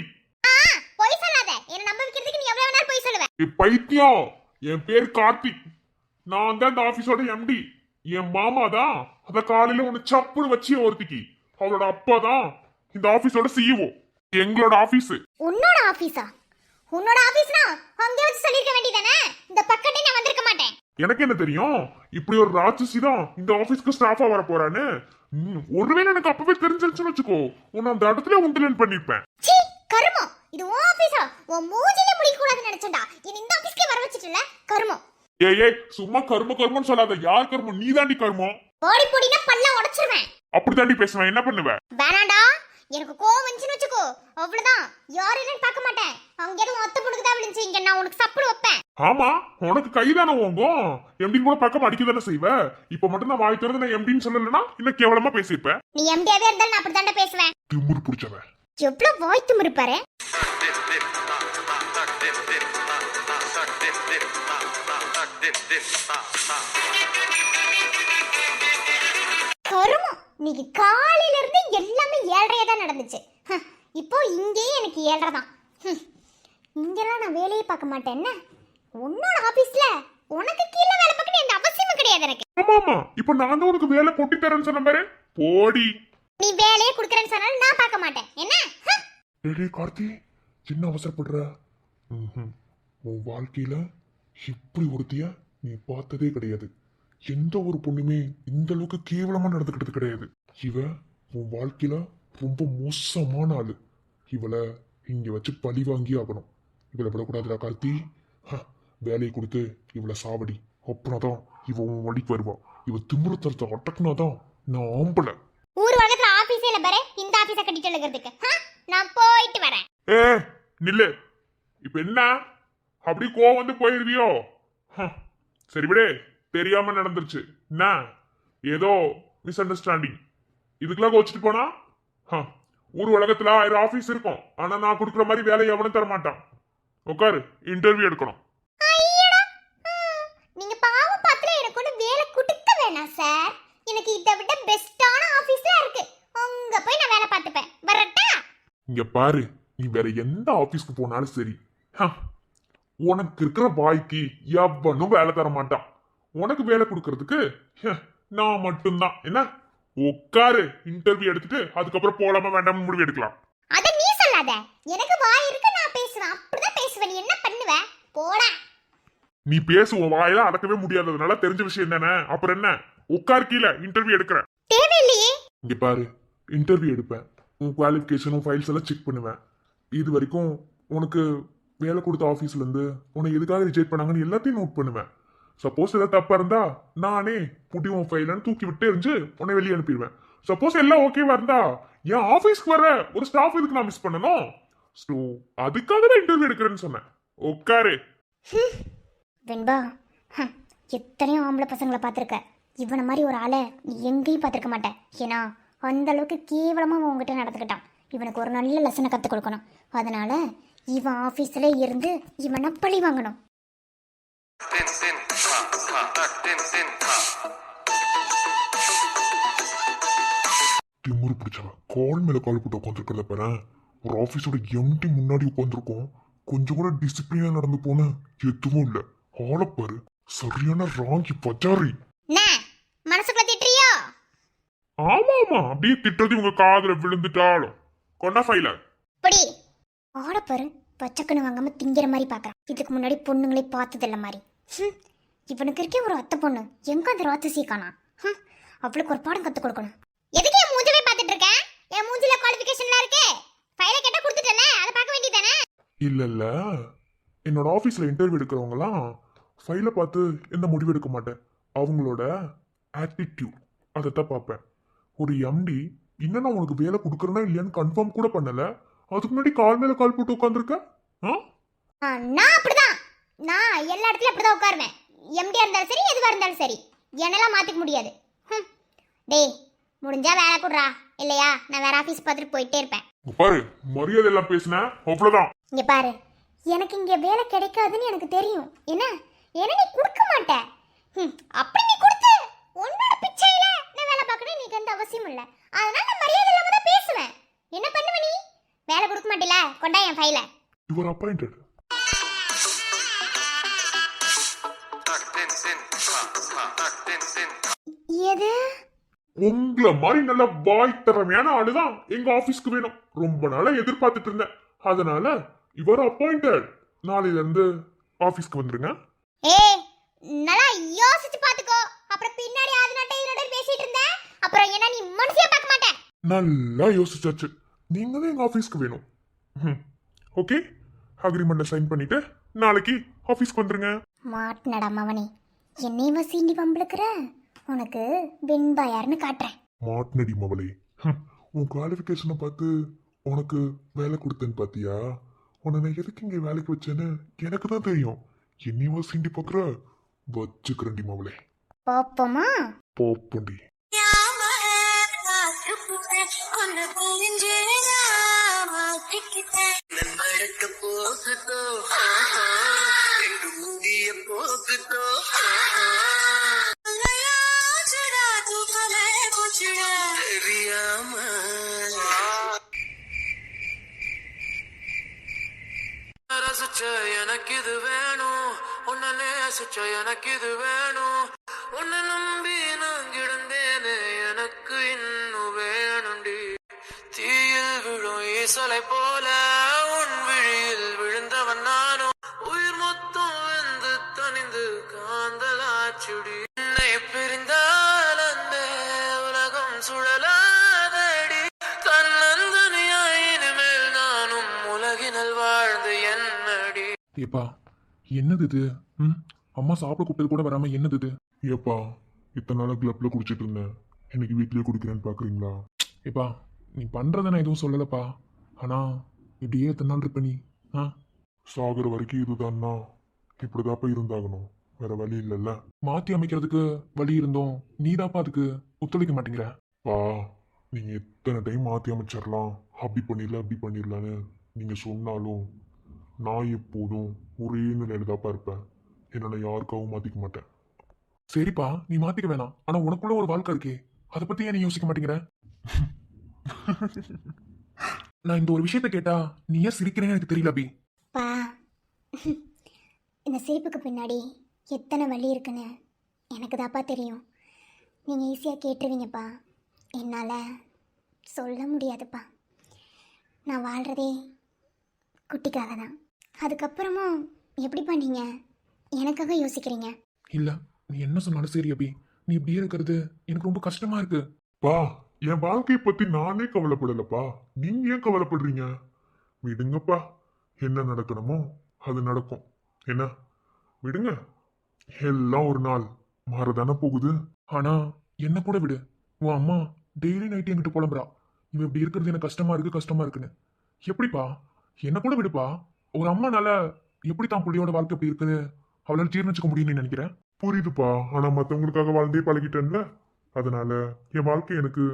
போய் சொல்லாத. என்ன நம்ப வைக்கிறதுக்கு நீ எவ்வளவு நேரம் போய் சொல்லுவ? பைத்தியம், என் பேர் கார்த்திக். நான் தான் இந்த ஆபீஸோட எம்டி. என் மாமா தான் அத காலையில ஒண்ணு சப்புன்னு வச்சு ஒருத்திக்கு. அவளோட அப்பா தான் இந்த ஆபீஸோட சிஇஓ. எங்களோட ஆபீஸ். உன்னோட ஆபீஸா? உன்னோட ஆபீஸ்னா அங்க வச்சு சொல்லிருக்க வேண்டியதானே? இந்த பக்கமே நான் வந்திருக்க மாட்டேன். எனக்கு என்ன தெரியும், இப்படி ஒரு ராட்சசி தான் இந்த ஆபீஸ்க்கு ஸ்டாஃபா வர போறான்னு. ஒருவேளை எனக்கு அப்பவே தெரிஞ்சிருச்சுன்னு வச்சுக்கோ, உன்னை அந்த இடத்துல உண்டிலன் பண்ணிருப்பேன். சீ கருமம், இது உன் ஆபீஸா? உன் மூஞ்சிலே முடிக்க கூடாதுன்னு நினைச்சேன்டா. என்ன இந்த ஆபீஸ்க்கே வர வச்சிட்டல கருமம். ஏய் சும்மா கர்மன்னு சொல்லாத. யார் கர்மம்? நீ தாண்டி கர்மம். போடி போடினா பல்ல உடைச்சிருவேன். அப்படி தாண்டி பேசுவேன். என்ன பண்ணுவ? வேணாண்டா, எனக்கு கோவம் வந்துச்சுன்னு வச்சுக்கோ, அவ்வளவுதான். யார் என்னன்னு பார்க்க மாட்டேன். அவங்க எதுவும் மொத்த பொண்ணுக்கு தான் விழுந்துச்சு. இங்க நான் உனக்கு சப்புடு வைப்பேன். ஆமா, உனக்கு கைதானே ஓங்கும். எம்டின்னு கூட பக்கம் அடிக்க தானே செய்வ. இப்ப மட்டும் நான் வாய் திறந்து நான் எம்டின்னு சொல்லலன்னா இன்னும் கேவலமா பேசியிருப்பேன். நீ எம்டியாவே இருந்தாலும் நான் அப்படித்தாண்டா பேசுவேன். திமுரு பிடிச்சவன். எவ்வளவு வாய் திமிரு பாரு. கருமம், இன்னைக்கு காலையில இருந்து எல்லாமே 7:30 தான் நடந்துச்சு. இப்போ இங்கேயே எனக்கு 7:30 தான். இங்கெல்லாம் நான் வேலையே பார்க்க மாட்டேன். என்ன உன்னோட ஆபீஸ்ல உனக்கு கீழே வேலை பார்க்க வேண்டிய அவசியமே கிடையாது எனக்கு. ஆமா, இப்போ நான் தான் உனக்கு வேலை போட்டி தரேன்னு சொன்ன பாரு. போடி. நீ வேலையே குடுக்கறேன்னு சொன்னாலும் நான் பார்க்க மாட்டேன். என்ன? டேய் கார்த்தி, சின்ன அவசரப்படுற. உன் வாழ்க்கையில இப்படி ஒருத்திய நீ பார்த்ததே கிடையாது. எந்த ஒரு பொண்ணுமே இந்த அளவுக்கு கேவலமா நடந்துக்கிட்டது கிடையாது. இவ உன் வாழ்க்கையில ரொம்ப மோசமான ஆளு. இவளை இங்க வச்சு பழி வாங்கி ஆகணும். இவளை விடக்கூடாதுடா கார்த்தி. வேலையை கொடுத்து இவளை சாவடி. அப்புறம்தான் இவ உன் வழிக்கு வருவா. இவ திமிரத்தரத்தை அட்டக்குனாதான் நான் ஆம்பளை. ஊர் உலகத்துல ஆபீஸே இல்ல பாரு, இந்த ஆபீஸ கட்டிட்டு எழுகிறதுக்கு. நான் போயிட்டு வரேன். நில்லு. இப்ப என்ன அப்படி கோவம் வந்து போயிருவியோ? சரி விடு, தெரியாம நடந்துருச்சு. என்ன ஏதோ மிஸ் அண்டர்ஸ்டாண்டிங், இதுக்கெல்லாம் கோச்சிட்டு போனா ஊர் உலகத்துல 1000 ஆபீஸ் இருக்கும். ஆனா நான் கொடுக்குற மாதிரி வேலையை எவனும் தர மாட்டான். உட்காரு, இன்டர்வியூ எடுக்கணும். நீங்க பாவம் பாத்துல எனக்கு ஒண்ணு வேலை கொடுக்க வேணாம் சார். எனக்கு இதை விட பெஸ்டான ஆபீஸ்ல இருக்கு, அங்க போய் நான் வேலை பார்த்துப்பேன். வரட்டா? இங்க பாரு, நீ வேற எந்த ஆபீஸ்க்கு போனாலும் சரி, உனக்கு இருக்கிற வாய்க்கு எவனும் வேலை தர மாட்டான். உனக்கு வேலை கொடுக்கறதுக்கு நான் மட்டும்தான். என்ன, உட்காரு, இன்டர்வியூ எடுத்துட்டு அதுக்கப்புறம் போலாமா வேண்டாம் முடிவு எடுக்கலாம். அத நீ சொல்லாத. எனக்கு வாய் இருக்கு, நான் பேசுவேன். அப்படிதான் பேசுவேன். நீ என்ன பண்ணுவ? போடா. நீ பேசுவோம் வாயில அடக்கவே முடியாததுனால தெரிஞ்ச விஷயம் தானே. அப்புறம் என்ன, உட்கார் கீழே, இன்டர்வியூ எடுக்கிறேன். தேவையில்லையே. இங்க பாரு, இன்டர்வியூ எடுப்பேன். உன் குவாலிஃபிகேஷனும் ஃபைல்ஸ் எல்லாம் செக் பண்ணுவேன். இது வரைக்கும் உனக்கு வேலை கொடுத்த ஆஃபீஸ்ல இருந்து உன்னை எதுக்காக ரிஜெக்ட் பண்ணாங்கன்னு எல்லாத்தையும் நோட் பண்ணுவேன். சப்போஸ் ஏதாவது தப்பா இருந்தா நானே புட்டி உன் ஃபைலன்னு தூக்கி விட்டு எரிஞ்சு உன்னை வெளியே அனுப்பிடுவேன். சப்போஸ் எல்லாம் ஓகேவா இருந்தா என் ஆஃபீஸ்க்கு வர ஒரு ஸ்டாஃப் இதுக்கு நான் மிஸ் பண்ணணும். ஸோ அதுக்காக தான் இன்டர்வியூ எடுக்கிறேன்னு சொன்னேன். உட்காரு. வெண்பா, எத்தனையோ ஆம்பளை பசங்களை பார்த்துருக்க. இவனை மாதிரி ஒரு ஆளை நீ எங்கேயும் பார்த்துருக்க மாட்டேன். ஏன்னா அந்த அளவுக்கு கேவலமாக உங்ககிட்ட நடந்துக்கிட்டான். இவனுக்கு ஒரு நல்ல லெசனை கற்றுக் கொடுக்கணும். அதனால இவன் ஆஃபீஸில் இருந்து இவனை பழி வாங்கணும். திமுரு பிடிச்சவன் கால் மேல கால் போட்டு உட்காந்துருக்கிறத பாரு. ஒரு ஆஃபீஸோட எம்டி முன்னாடி உட்காந்துருக்கோம். கொஞ்சம் கூட டிசிப்ளினா நடந்து போன எதுவும் இல்ல. ஆளப்பாரு, சரியான ராங்கி பச்சாரி. மனசுக்குள்ள திட்டுறியோ? ஆமா ஆமா, அப்படியே திட்டது உங்க காதுல விழுந்துட்டாலும். கொண்டா ஃபைல படி. ஆளப்பாரு, பச்சக்கன்னு வாங்காம திங்கிற மாதிரி பாக்குறான். இதுக்கு முன்னாடி பொண்ணுங்களே பார்த்ததில்ல மாதிரி. இவனுக்கு இருக்கே ஒரு அத்தை பொண்ணு, எங்க அந்த ராட்சசி காணா? அவளுக்கு ஒரு பாடம் கத்து கொடுக்கணும். எதுக்கு என் மூஞ்சவே பார்த்துட்டு இருக்கேன்? என் மூஞ்சில குவாலிஃபிகேஷன்லாம் இருக்கே. ஃபைலை கேட்டா கொடுத்துட்டேனே, அதை பார்க்க வேண்டியதானே? இல்ல, என்னோட ஆஃபீஸில் இன்டர்வியூ எடுக்கிறவங்கலாம் ஃபைலை பார்த்து எந்த முடிவு எடுக்க மாட்டேன். அவங்களோட ஆட்டிடியூட் அதைத்தான் பார்ப்பேன். ஒரு எம்டி இன்னும் நான் உனக்கு வேலை கொடுக்குறேன்னா இல்லையான்னு கன்ஃபார்ம் கூட பண்ணல, அதுக்கு முன்னாடி கால் மேலே கால் போட்டு உட்காந்துருக்க. நான் அப்படிதான். நான் எல்லா இடத்துலயும் அப்படிதான் உட்காருவேன். எம்டியா இருந்தாலும் சரி, எதுவா இருந்தாலும் சரி, என்னெல்லாம் மாற்றிக்க முடியாது. டேய், முடிஞ்சா வேலை கொடுறா, இல்லையா நான் வேற ஆஃபீஸ் பார்த்துட்டு போயிட்டே இருப்பேன். பாரு, மரியாதை எல்லாம் பேசினேன், அவ்வளோதான். இங்க பாரு, எனக்கு இங்க வேலை கிடைக்காதுன்னு எனக்கு தெரியும். என்ன ஏன்னா நீ கொடுக்க மாட்ட. அப்படி நீ கொடுத்து உன்னோட பிச்சையில நான் வேலை பார்க்கணும் நீக்கு எந்த அவசியம் இல்லை. அதனால நான் மரியாதை இல்லாம தான் பேசுவேன். என்ன பண்ணுவ நீ? வேலை கொடுக்க மாட்டில, கொண்டா என் ஃபைல. Your appointed. எது? உங்களை மாதிரி நல்ல வாய் திறமையான ஆளுதான் எங்க ஆபீஸ்க்கு வேணும். ரொம்ப நாளா எதிர்பார்த்துட்டு இருந்தேன். அதனால இவர் அப்பாயிண்டட். நாளையில இருந்து ஆபீஸ்க்கு வந்துருங்க. ஏய், நல்லா யோசிச்சு பாத்துக்கோ. அப்புறம் பின்னாடி அது நட்ட இதோட பேசிட்டு இருந்த அப்புறம் என்ன நீ மனுஷியா பார்க்க மாட்டே. நல்லா யோசிச்சாச்சு. நீங்க தான் எங்க ஆபீஸ்க்கு வேணும். ஓகே, அக்ரிமெண்ட்ல சைன் பண்ணிட்டு நாளைக்கு ஆபீஸ்க்கு வந்துருங்க. மாட்னடா மவனே, என்னையும் சீண்டி பம்பளுக்குற. உனக்கு வெண்பா யாருன்னு காட்டுறேன். மாட்னடி மவளே, உன் குவாலிஃபிகேஷனை பார்த்து உனக்கு வேலை கொடுத்தேன்னு பாத்தியா? உன்னை நான் எதுக்கு இங்கே வேலைக்கு வச்சேன்னு எனக்கு தான் தெரியும். என்னையும் சீண்டி பார்க்குற, வச்சுக்கிறண்டி மவளே. பாப்போமா? போப்பண்டி. எனக்கு இது வேணும், உன்னை நேசிச்ச எனக்கு இது வேணும், உன்னை நம்பி நான் கிடந்தேனே எனக்கு இன்னும் வேணுண்டி. தீயில் விழும் ஈசலை போல உன் விழியில் விழுந்தவன் நானும், உயிர் மொத்தம் வெந்து தனி சுழலாதடி தன்னந்தனியாய் இனிமேல் நானும் உலகினில் வாழ்ந்து என்னடி. ஏப்பா என்னது இது? ம், அம்மா சாப்பிட கூப்பிட்டது கூட வராம என்னது இது? ஏப்பா இத்தனை நாளா கிளப்ல குடிச்சிட்டு இருந்தேன், இன்னைக்கு வீட்லயே குடிக்கிறேன்னு பாக்குறீங்களா? ஏப்பா நீ பண்றத நான் எதுவும் சொல்லலப்பா, ஆனா இப்படியே எத்தனை நாள் இருப்ப நீ? ஆ, சாகுற வரைக்கும் இதுதான்னா இப்படிதாப்பா இருந்தாகணும், வேற வழி இல்லைல்ல. மாத்தி அமைக்கிறதுக்கு வழி இருந்தோம், நீதாப்பா அதுக்கு ஒத்துழைக்க மாட்டேங்கிற. பா நீங்க எத்தனை டைம் மாத்தி அமைச்சிடலாம், அப்படி பண்ணிடலாம் அப்படி பண்ணிடலான்னு நீங்க சொன்னாலும் நான் எப்போதும் ஒரே நிலையில தாப்பா இருப்பேன். என்ன நான் யாருக்காகவும் மாத்திக்க மாட்டேன். சரிப்பா நீ மாத்திக்க வேணாம், ஆனா உனக்குள்ள ஒரு வாழ்க்கை இருக்கே, அதை பத்தி ஏன் நீ யோசிக்க மாட்டேங்கிற? நான் இந்த ஒரு விஷயத்த கேட்டா நீ ஏன் சிரிக்கிறேன்னு எனக்கு தெரியல அபி. பா இந்த சிரிப்புக்கு பின்னாடி எத்தனை வலி இருக்குன்னு எனக்கு தாப்பா தெரியும். நீங்கள் ஈஸியாக கேட்டுருவீங்கப்பா, என்னால் சொல்ல முடியாதுப்பா. நான் வாழ்கிறதே குட்டிக்காக தான். அதுக்கப்புறமும் எப்படிப்பா நீங்கள் எனக்காக யோசிக்கிறீங்க? இல்ல நீ என்ன சொன்னாலும் சரி அபி, நீ இப்படியே இருக்கிறது எனக்கு ரொம்ப கஷ்டமா இருக்கு. பா என் வாழ்க்கையை பத்தி நானே கவலைப்படலப்பா, நீங்க ஏன் கவலைப்படுறீங்க? விடுங்கப்பா, என்ன நடக்கணுமோ அது நடக்கும். என்ன விடுங்க, எல்லாம் ஒரு நாள் மாறதானே போகுது. ஆனா என்ன கூட விடு, உன் அம்மா டெய்லி நைட்டு என்கிட்ட புலம்புறா, இவன் இப்படி இருக்கிறது எனக்கு கஷ்டமா இருக்குன்னு. எப்படிப்பா என்ன கூட விடுப்பா, ஒரு அம்மானால எப்படி தான் புள்ளியோட வாழ்க்கை இப்படி இருக்குன்னு அவளால ஜீர்ணிச்சுக்க முடியும்னு நினைக்கிறேன். புரியுதுப்பா, ஆனா மத்தவங்களுக்காக வாழ்ந்தே பழகிட்டேன்ல, அதனால என் வாழ்க்கை எனக்கு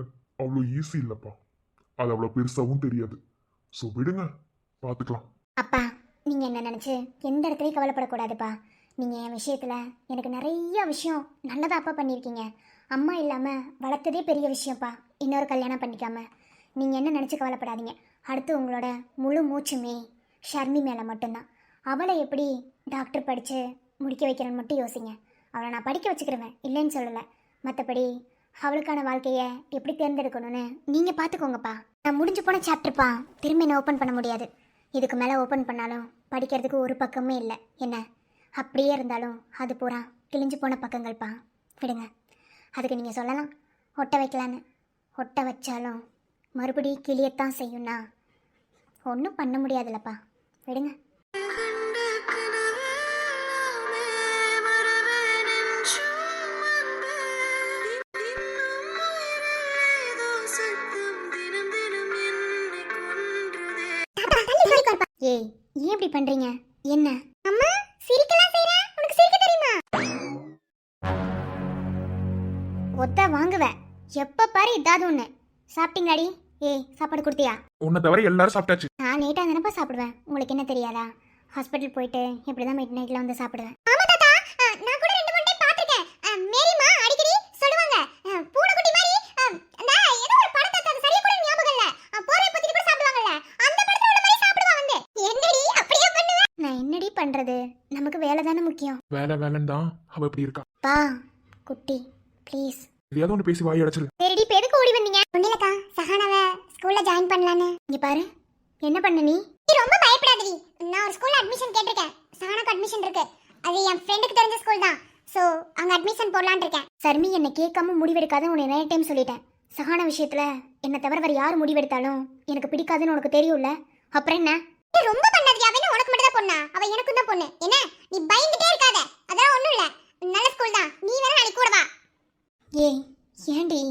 அவ்வளோ ஈஸி இல்லப்பா, அது அவ்வளோ பெருசாவும் தெரியாது. ஸோ விடுங்க, பார்த்துக்கலாம். அப்பா நீங்கள் என்ன நினச்சி எந்த இடத்துலையும் கவலைப்படக்கூடாதுப்பா. நீங்கள் என் விஷயத்தில் எனக்கு நிறைய விஷயம் நல்லதாப்பா பண்ணியிருக்கீங்க. அம்மா இல்லாமல் வளர்த்ததே பெரிய விஷயம்ப்பா. இன்னொரு கல்யாணம் பண்ணிக்காம நீங்கள் என்ன நினச்சி கவலைப்படாதீங்க. அடுத்து உங்களோட முழு மூச்சுமே ஷர்மி மேலே மட்டும்தான். அவளை எப்படி டாக்டர் படித்து முடிக்க வைக்கிறேன்னு மட்டும் யோசிங்க. அவளை நான் படிக்க வச்சுக்கிருவேன், இல்லைன்னு சொல்லலை. மற்றபடி அவளுக்கான வாழ்க்கையை எப்படி தேர்ந்தெடுக்கணும்னு நீங்கள் பார்த்துக்கோங்கப்பா. நான் முடிஞ்சு போன சாப்டர்ப்பா, திரும்ப என்ன ஓப்பன் பண்ண முடியாது. இதுக்கு மேலே ஓப்பன் பண்ணாலும் படிக்கிறதுக்கு ஒரு பக்கமே இல்லை. என்ன அப்படியே இருந்தாலும் அது பூரா கிழிஞ்சு போன பக்கங்கள்ப்பா. விடுங்க, அதுக்கு நீங்கள் சொல்லலாம் ஒட்ட வைக்கலான்னு. ஒட்ட வச்சாலும் மறுபடியும் கிளியத்தான் செய்யும்னா ஒன்றும் பண்ண முடியாதுல்லப்பா. விடுங்க. ஏய் ஏன் இப்படி பண்றீங்க? என்ன அம்மா சிரிக்கலாம் செய்ற? உனக்கு சிரிக்க தெரியுமா? ஒத்த வாங்குவ, எப்ப பாரு இதாவது ஒண்ணு. சாப்பிட்டீங்களாடி? ஏய் சாப்பாடு கொடுத்தியா? உன்னை தவிர எல்லாரும் சாப்பிட்டாச்சு. நான் லேட்டா தானப்பா சாப்பிடுவேன், உங்களுக்கு என்ன தெரியாதா? ஹாஸ்பிட்டல் போயிட்டு இப்படிதான் மிட் நைட்ல வந்து சாப்பிடுவேன். ஆமா தாத்தா, நான் கூட 2-3 டைம் பாத்துர்க்கேன். மேரிமா அடிக்கடி சொல்லுவாங்க, பூனைக்குட்டி மாதிரி ஏதோ ஒரு படத்தை அது சரியா கூட ஞாபகம் இல்ல, போரை பத்தி கூட சாப்பிடுவாங்கல்ல, அந்த படத்துல உள்ள மாதிரி சாப்பிடுவாங்க. என்னடி அப்படியே பண்ணுவ? நான் என்னடி பண்றது, நமக்கு வேலை தானே முக்கியம். வேலைன்னு தான் அவ இப்படி இருக்கா. பா குட்டி ப்ளீஸ் எதையாவது ஒன்று பேசி வாய் அடைச்சிரு. சரிடி, இப்ப எதுக்கு ஓடி வந்தீங்க? ஒண்ணுலக்கா, சஹானாவை ஸ்கூல்ல ஜாயின் பண்ணலான்னு. இங்க பாரு, என்ன பண்ண நீ? ரொம்ப பயப்படாதடி, நான் ஒரு ஸ்கூல்ல அட்மிஷன் கேட்டிருக்கேன். சஹானாக்கு அட்மிஷன் இருக்கு, அது என் ஃப்ரெண்டுக்கு தெரிஞ்ச ஸ்கூல் தான். சோ அங்க அட்மிஷன் போடலான்னு இருக்கேன். சர்மி என்ன கேட்காம முடிவெடுக்காதுன்னு உன்னை நிறைய டைம் சொல்லிட்டேன். சஹானா விஷயத்துல என்ன தவிர வேற யார் முடிவெடுத்தாலும் எனக்கு பிடிக்காதுன்னு உனக்கு தெரியும்ல, அப்புறம் என்ன? ரொம்ப பண்ணாதடி, அவ என்ன உனக்கு மட்டும் தான் பொண்ணா? அவ எனக்கும் தான் பொண்ணு. என்ன நீ பயந்துட்டே இருக்காத, அதெல்லாம் ஒண்ணும் இல்ல, நல்ல ஸ்கூல் தான். நீ வேற நாளைக்கு கூட வா. ஏய் ஏண்டி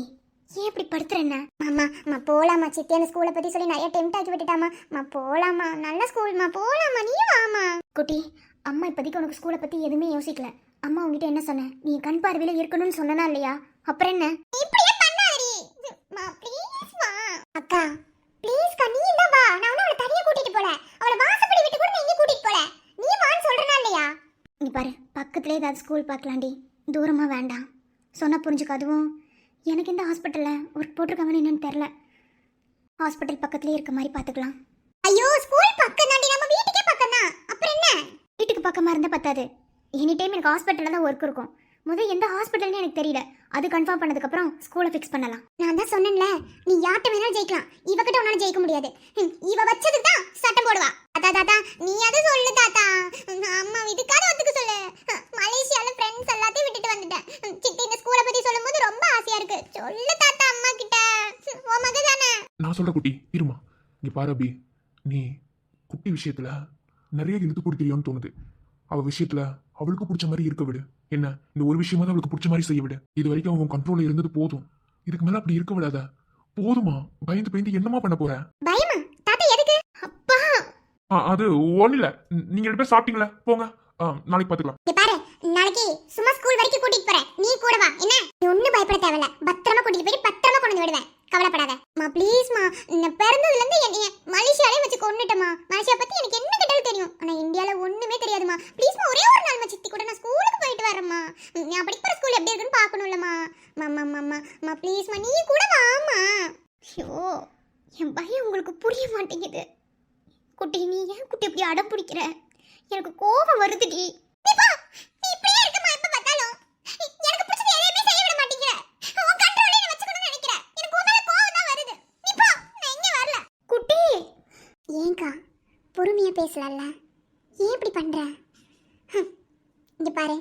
ஏன் இப்படி படுத்துறேன்னா? அம்மா போலாமா? சித்தி அந்த ஸ்கூலை பத்தி சொல்லி நிறைய டெம்ட் ஆக்கி விட்டுட்டாமா. போலாமா, நல்ல ஸ்கூல்மா, போலாமா, நீ வாமா. குட்டி, அம்மா இப்போதைக்கு உனக்கு ஸ்கூலை பத்தி எதுவுமே யோசிக்கல. அம்மா உங்ககிட்ட என்ன சொன்ன? நீ கண் பார்வையில இருக்கணும்னு சொன்னா இல்லையா? அப்புறம் என்ன? இப்படியே பண்ணாதடி மா, ப்ளீஸ் வா. அக்கா ப்ளீஸ் கா, நீ தான் வா. நான் அவளை தனியா கூட்டிட்டு போல, அவளை வாசப்படி விட்டு கூட நீங்க கூட்டிட்டு போல. நீ வான்னு சொல்றனா இல்லையா? நீ பாரு, பக்கத்துலயே ஏதாவது ஸ்கூல் பார்க்கலாண்டி, தூரமா வேண்டாம். சொன்னா புரிஞ்சுக்க. அதுவும் எனக்கு இந்த ஹாஸ்பிட்டலில் ஒர்க் போட்டிருக்காங்கன்னு என்னன்னு தெரில. ஹாஸ்பிட்டல் பக்கத்துலேயே இருக்க மாதிரி பார்த்துக்கலாம். ஐயோ ஸ்கூல் பக்கம் தாண்டி, நம்ம வீட்டுக்கே பக்கம் தான். அப்புறம் என்ன? வீட்டுக்கு பக்கமாக இருந்தால் பத்தாது, எனி டைம் எனக்கு ஹாஸ்பிட்டலில் தான் ஒர்க் இருக்கும். முதல் எந்த ஹாஸ்பிட்டல்னு எனக்கு தெரியல, அது கன்ஃபார்ம் பண்ணதுக்கப்புறம் ஸ்கூலை ஃபிக்ஸ் பண்ணலாம். நான் தான் சொன்னேன்ல, நீ யார்கிட்ட வேணாலும் ஜெயிக்கலாம், இவகிட்ட உன்னால ஜெயிக்க முடியாது. இவ வச்சதுக்கு தான் சட்டம் போடுவா. தாத்தா நீ அதை சொல்லு தாத்தா. அம்மா இதுக்காக ஒத்துக்க சொல்லு. மலேசியால ஃப்ரெண்ட்ஸ் எல்லாத்தையும் விட்டுட்டு வந்துட்டேன். சித்தி இந்த ஸ்கூலை பத்தி சொல்லும்போது ரொம்ப ஆசையா இருக்கு. சொல்லு தாத்தா அம்மா கிட்ட. நான் சொல்ற குட்டி இருமா. இங்க பாரு அபி, நீ குட்டி விஷயத்துல நிறைய இழுத்து கொடுக்குறியோன்னு தோணுது. அவ விஷயத்துல அவளுக்கு பிடிச்ச மாதிரி இருக்க விடு. என்ன, இந்த ஒரு விஷயமா தான் அவளுக்கு பிடிச்ச மாதிரி செய்ய விடு. இது வரைக்கும் அவன் கண்ட்ரோல்ல இருந்தது போதும். இதுக்கு மேல அப்படி இருக்க விடாத. போதுமா? பயந்து பயந்து என்னமா பண்ண போற? பயமா? தாத்தா எதுக்கு? அப்பா அது ஒண்ணு இல்ல. நீங்க 2 பேரும் சாப்பிட்டீங்களா? போங்க, நாளைக்கு பாத்துக்கலாம். இங்க பாரு, நாளைக்கு சும்மா ஸ்கூல் வரைக்கும் கூட்டிட்டு போறேன், நீ கூட வா. என்ன, நீ ஒண்ணும் பயப்பட தேவையில்ல. பத்திரமா கூட்டிட்டு போய் பத்திரமா கொண்டு வந்து விடுவேன், கவலைப்படாத. மா ப்ளீஸ் மா, நான் பிறந்ததுல இருந்து என்னைய மலேசியாலே வச்சு கொன்னுட்டமா. மலேசியா பத்தி எனக்கு என்ன கேட்டாலும் தெரியும், ஆனா இந்தியால ஒண்ணுமே தெரியாதுமா. ப்ளீஸ் மா, ஒரே ஒரு நாள் மா சித்தி கூட நான் ஸ்கூலுக்கு போயிட்டு வரேம்மா. நான் படிக்கிற ஸ்கூல் எப்படி இருக்குன்னு பார்க்கணும்லமா. மாமா மாமா மா ப்ளீஸ் மா, நீ கூட வாமா. ஐயோ, என் பயம் உங்களுக்கு புரிய மாட்டேங்குது. குட்டி, நீ ஏன் குட்டி இப்படி அடம் பிடிக்கிற? எனக்கு கோபம் வருதுடி. நீ போ, நீ இப்படியே இருக்கமா எப்ப பார்த்தாலும். எனக்கு பிடிச்சது எதையுமே செய்ய விட மாட்டேங்கிற. உன் கண்ட்ரோல்ல நீ வச்சுக்கணும்னு நினைக்கிற. எனக்கு உன் மேல கோபம் தான் வருது. நீ போ, நான் இங்க வரல. குட்டி, ஏன்க்கா பொறுமையா பேசலாம்ல? ஏன் இப்படி பண்ற? இங்க பாரு,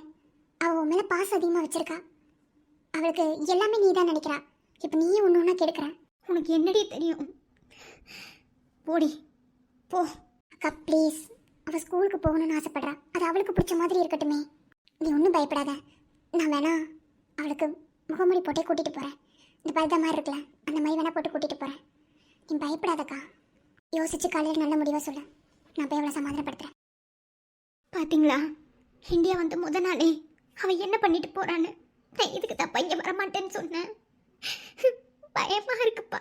அவ உன் மேல பாசம் அதிகமா வச்சிருக்கா. அவளுக்கு எல்லாமே நீ தான் நினைக்கிறா. இப்ப நீ ஒண்ணு ஒண்ணா கெடுக்கிற. உனக்கு என்னடி தெரியும்? போடி போ. அக்கா ப்ளீஸ், அவள் ஸ்கூலுக்கு போகணும்னு ஆசைப்படுறா. அது அவளுக்கு பிடிச்ச மாதிரி இருக்கட்டுமே. நீ ஒன்றும் பயப்படாத. நான் வேணா அவளுக்கு முகமூடி போட்டே கூட்டிகிட்டு போகிறேன். இந்த பரத மாதிரி இருக்குல்ல, அந்த மாதிரி வேணா போட்டு கூட்டிகிட்டு போகிறேன். நீ பயப்படாதக்கா. யோசிச்சு காலையில் நல்ல முடிவாக சொல்ல, நான் போய் அவளை சமாதானப்படுத்துகிறேன். பார்த்தீங்களா, இந்தியா வந்து முத நாளே அவள் என்ன பண்ணிட்டு போகிறான்னு. நான் இதுக்கு தப்பா இங்கே வரமாட்டேன்னு சொன்னேன். பயமாக இருக்குப்பா.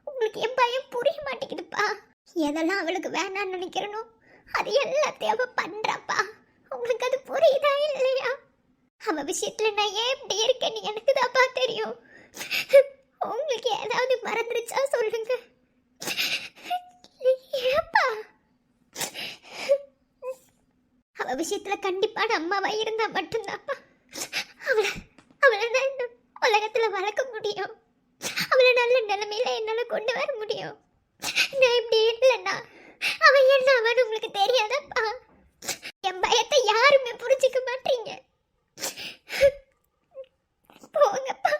உங்களுக்கு என் பயம் புரிய மாட்டேங்குதுப்பா. எதெல்லாம் அவளுக்கு வேணான்னு நினைக்கிறனோ அது எல்லாத்தையும் அவ பண்றாப்பா. உங்களுக்கு அது புரியுதா இல்லையா? அவ விஷயத்துல நான் ஏன் இப்படி இருக்கேன்னு எனக்கு தான்ப்பா தெரியும். உங்களுக்கு ஏதாவது மறந்துருச்சா சொல்லுங்க. ஏப்பா, அவ விஷயத்துல கண்டிப்பான அம்மாவா இருந்தா மட்டும்தான்ப்பா அவளை நான் இந்த உலகத்துல வளர்க்க முடியும். அவளை நல்ல நிலைமையில என்னால கொண்டு வர முடியும். நான் இப்படி இல்லைன்னா அவன் என்ன அவன் உங்களுக்கு தெரியாதப்பா. என் பயத்தை யாருமே புரிஞ்சுக்க மாட்டீங்க. போங்கப்பா.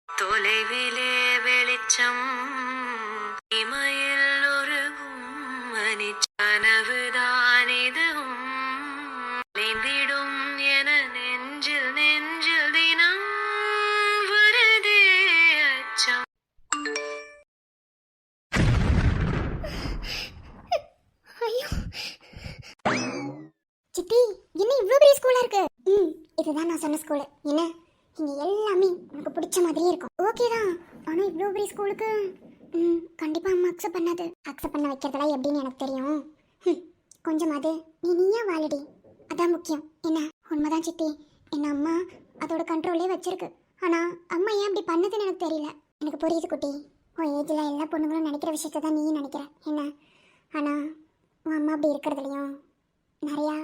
தொலைவிலே வெளிச்சம், இமையில் ஒரு மணி கனவுதான் இதுவும் நீந்திடும் என நெஞ்சில் நெஞ்சில் தினம் வருதே அச்சம். ஐயோ சித்தி, என்ன இவ்வளோ பெரிய ஸ்கூலா இருக்கு? இதுதான் நான் சொன்ன ஸ்கூலு. என்ன, இங்க எல்லாமே உனக்கு பிடிச்ச மாதிரியே இருக்கும். ஓகே தான், ஆனா இவ்வளோ பெரிய ஸ்கூலுக்கு கண்டிப்பா அம்மா அக்செப்ட் பண்ணாது. அக்செப்ட் பண்ண வைக்கிறதெல்லாம் எப்படின்னு எனக்கு தெரியும். கொஞ்சமாவது நீயா வாழடி, அதான் முக்கியம். என்ன, உண்மைதான் சித்தி, என்ன அம்மா அதோட கண்ட்ரோல்லே வச்சிருக்கு. ஆனா அம்மா ஏன் அப்படி பண்ணதுன்னு எனக்கு தெரியல. எனக்கு புரியுது குட்டி, உன் ஏஜ்ல எல்லா பொண்ணுங்களும் நினைக்கிற விஷயத்த தான் நீ நினைக்கிற. என்ன, ஆனா உன் அம்மா அப்படி இருக்கிறதுலையும் நிறையா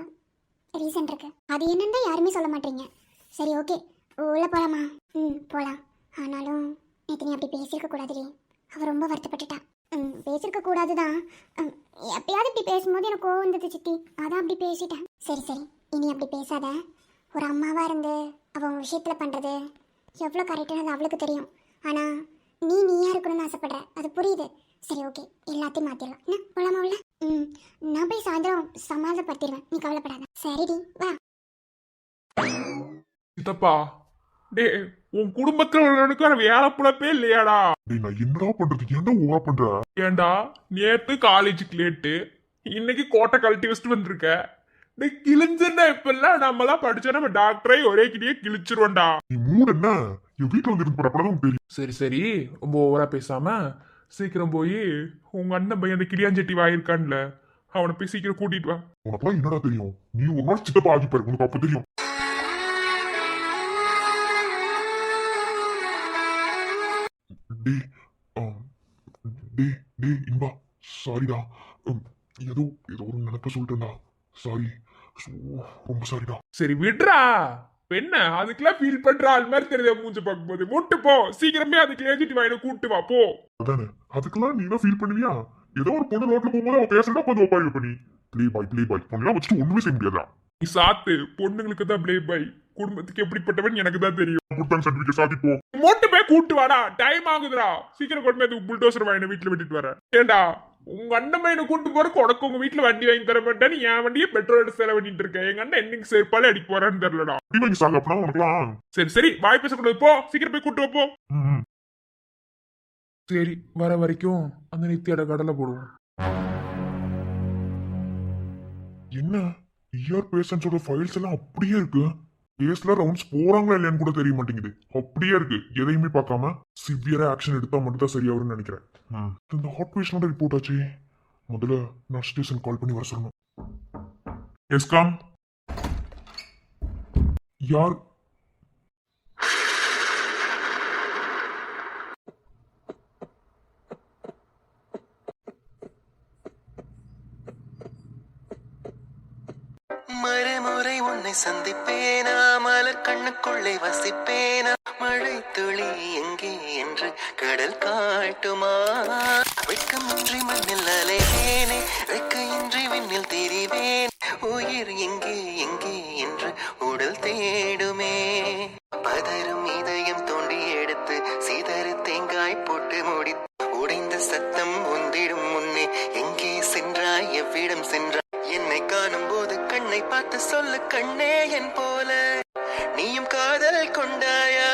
ரீசன் இருக்கு. அது என்னன்னு யாருமே சொல்ல மாட்டீங்க. சரி ஓகே, உள்ள போலாமா? போலாம். ஆனாலும் நேற்று நீ அப்படி பேசியிருக்க கூடாதுடி. அவள் ரொம்ப வருத்தப்பட்டுட்டா. பேசியிருக்க கூடாதுதான். எப்பயாவது இப்படி பேசும்போது எனக்கு கோவம் வந்தது சித்தி, அதான் அப்படி பேசிட்டேன். சரி சரி, இனி அப்படி பேசாத. ஒரு அம்மாவாக இருந்து அவள் உன் விஷயத்தில் பண்ணுறது எவ்வளோ கரெக்டானது அவளுக்கு தெரியும். ஆனால் நீயா இருக்கணும்னு ஆசைப்படுற, அது புரியுது. சரி ஓகே, எல்லாத்தையும் மாற்றிடலாம். என்ன போலாமா உள்ள? நான் போய் சாயந்தரம் சமாதானப்படுத்திடுவேன், நீ கவலைப்படாத. சரிடி வா. சித்தப்பா, டே உன் குடும்பத்துல வேலை புழப்பே இல்லையாடா? டேய், நான் என்னடா பண்றது? ஏன்டா ஓவரா பண்ற? ஏண்டா, நேத்து காலேஜுக்கு லேட்டு, இன்னைக்கு கோட்டை கழட்டி வச்சுட்டு வந்திருக்க. டே கிழிஞ்சுன்னா இப்பெல்லாம் நம்மலாம் படிச்சா நம்ம டாக்டரை ஒரே கிட்டே கிழிச்சிருவோம்டா. நீ மூடு என்ன? என் வீட்டுல வந்து இருந்து போறப்பதான் உனக்கு தெரியும். சரி சரி, ரொம்ப ஓவரா பேசாம சீக்கிரம் போய் உங்க அண்ணன் பையன் அந்த கிளியாஞ்செட்டி வாயிருக்கான்ல, அவனை போய் சீக்கிரம் கூட்டிட்டு வா. உனக்கெல்லாம் என்னடா தெரியும்? நீ ஒரு நாள் சித்தப்பா ஆகிப்பாரு, உனக்கு அப்ப தெரியும். டேய், டேய் இன்பா, சாரிடா. ஏதோ ஒரு நினைப்ப சொல்லிட்டேன்டா. சாரி, ரொம்ப சாரிடா. சரி விடுறா, பெண்ண அதுக்கெல்லாம் ஃபீல் பண்ற ஆள் மாதிரி தெரியுது மூஞ்ச பார்க்கும்போது. முட்டு போ, சீக்கிரமே அது கிளியாஞ்சிட்டு வாயின கூட்டு வா போ. அதானே, அதுக்கெல்லாம் நீ ஃபீல் பண்ணுவியா? ஏதோ ஒரு பொண்ணு ரோட்ல போகும்போது அவன் பேசுறதா கொஞ்சம் ஒப்பாரி பண்ணி ப்ளே பாய் பொண்ணெல்லாம் வச்சுட்டு ஒண்ணுமே செய்ய முடியாதா? நீ சாத்து, பொண்ணுங்களுக்கு தான் பிளே பாய், குடும்பத்துக்கு எப்படிப்பட்டவன் எனக்கு தான் தெரியும். கொடுத்தாங்க சர்டிபிகேட் சாத்தி போ. மொட்டு போய் கூட்டு வாடா, டைம் ஆகுதுடா. சீக்கிரம் கொண்டு போய் புல்டோசர் வாங்கின வீட்டுல விட்டுட்டு வரேன். ஏண்டா உங்க அண்ணன் பையனை கூட்டு போறக்கு உனக்கு உங்க வீட்டுல வண்டி வாங்கி தர மாட்டேன்னு என் வண்டியை பெட்ரோல் எடுத்து செலவு பண்ணிட்டு இருக்கேன். எங்க அண்ணன் என்னைக்கு செருப்பாலே அடிக்க போறான்னு தெரியலடா. அடி வாங்கி சாங்க அப்படின்னா உனக்குலாம். சரி சரி, வாய் பேசக்கூடாது, போ சீக்கிரம் போய் கூட்டு வா, போ. ம். சரி, வர வரைக்கும் அந்த நித்தியோட கடலை போடுவோம். என்ன இஆர் பேஷன்ஸோட ஃபைல்ஸ் எல்லாம் அப்படியே இருக்கு. கேஸ்ல ரவுண்ட்ஸ் போறாங்களா இல்லையான்னு கூட தெரிய மாட்டேங்குது. அப்படியே இருக்கு. எதையுமே பார்க்காம சிவியரா ஆக்ஷன் எடுத்தா மட்டும் தான் சரியாகும்னு நினைக்கிறேன். இந்த ஹாட் பேஷனோட ரிப்போர்ட் ஆச்சு. முதல்ல நர்ஸ் ஸ்டேஷன் கால் பண்ணி வர சொல்லணும். Yes come. யார்? மறுமுறை உன்னை சந்திப்பேனா, மலர் கண்ணுக்குள்ளே வசிப்பேனா, மழை துளி எங்கே என்று கடல் காட்டுமா, வெட்கமின்றி மண்ணில் அலைவேனே, வெட்கையின்றி விண்ணில் திரிவேன், உயிர் எங்கே எங்கே என்று உடல் தேடுமே, பதறும் இதயம் தோண்டி எடுத்து சிதறு தேங்காய் போட்டு முடி, உடைந்த சத்தம் உந்திடும் முன்னே எங்கே சென்றாய், எவ்விடம் சென்றாய், என்னை காணும் போது கண்ணை பார்த்து சொல்லு கண்ணே என் போல நீயும் காதல் கொண்டாயா.